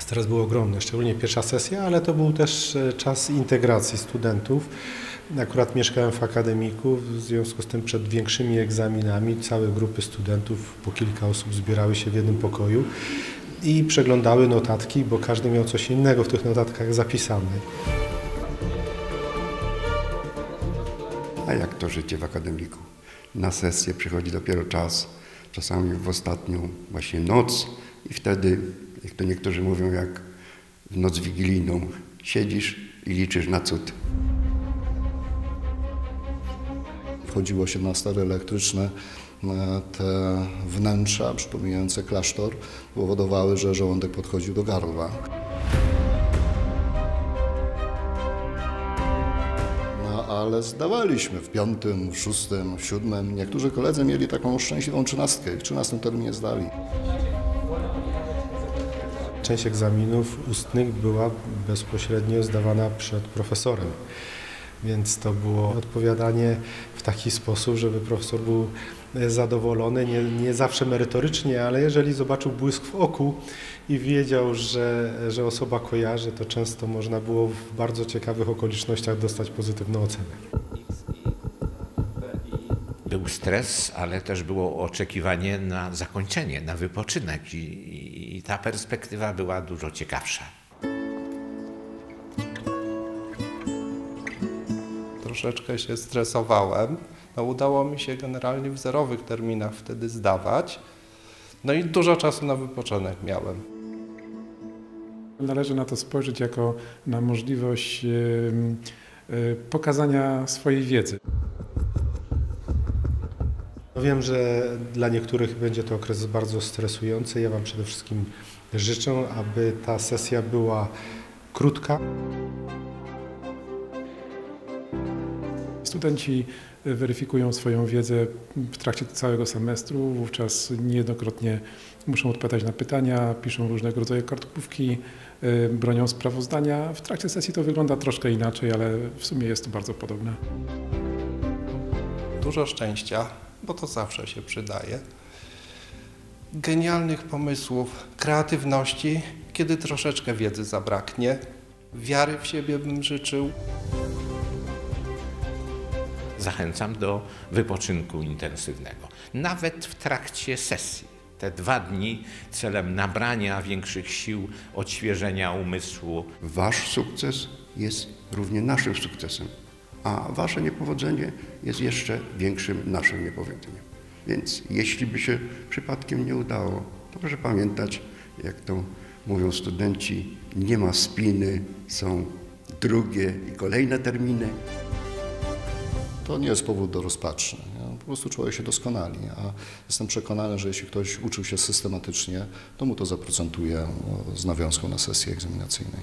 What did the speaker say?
Stres był ogromny, szczególnie pierwsza sesja, ale to był też czas integracji studentów. Akurat mieszkałem w akademiku, w związku z tym przed większymi egzaminami całe grupy studentów, po kilka osób zbierały się w jednym pokoju i przeglądały notatki, bo każdy miał coś innego w tych notatkach zapisane. A jak to życie w akademiku? Na sesję przychodzi dopiero czas, czasami w ostatnią właśnie noc i wtedy, jak to niektórzy mówią, jak w noc wigilijną, siedzisz i liczysz na cud. Wchodziło się na stare elektryczne, te wnętrza przypominające klasztor powodowały, że żołądek podchodził do gardła. Ale zdawaliśmy w 5., w 6., w 7. Niektórzy koledzy mieli taką szczęśliwą 13. W 13. terminie zdali. Część egzaminów ustnych była bezpośrednio zdawana przed profesorem, więc to było odpowiadanie w taki sposób, żeby profesor był zadowolony, nie zawsze merytorycznie, ale jeżeli zobaczył błysk w oku i wiedział, że osoba kojarzy, to często można było w bardzo ciekawych okolicznościach dostać pozytywną ocenę. Był stres, ale też było oczekiwanie na zakończenie, na wypoczynek i ta perspektywa była dużo ciekawsza. Troszeczkę się stresowałem. Udało mi się generalnie w zerowych terminach wtedy zdawać. No i dużo czasu na wypoczynek miałem. Należy na to spojrzeć jako na możliwość pokazania swojej wiedzy. Wiem, że dla niektórych będzie to okres bardzo stresujący. Ja Wam przede wszystkim życzę, aby ta sesja była krótka. Studenci weryfikują swoją wiedzę w trakcie całego semestru, wówczas niejednokrotnie muszą odpowiadać na pytania, piszą różnego rodzaju kartkówki, bronią sprawozdania. W trakcie sesji to wygląda troszkę inaczej, ale w sumie jest to bardzo podobne. Dużo szczęścia, bo to zawsze się przydaje. Genialnych pomysłów, kreatywności, kiedy troszeczkę wiedzy zabraknie. Wiary w siebie bym życzył. Zachęcam do wypoczynku intensywnego, nawet w trakcie sesji. Te 2 dni celem nabrania większych sił, odświeżenia umysłu. Wasz sukces jest równie naszym sukcesem, a wasze niepowodzenie jest jeszcze większym naszym niepowodzeniem. Więc jeśli by się przypadkiem nie udało, to proszę pamiętać, jak to mówią studenci, nie ma spiny, są drugie i kolejne terminy. To nie jest powód do rozpaczy. Po prostu człowiek się doskonali, a jestem przekonany, że jeśli ktoś uczył się systematycznie, to mu to zaprocentuje z nawiązką na sesji egzaminacyjnej.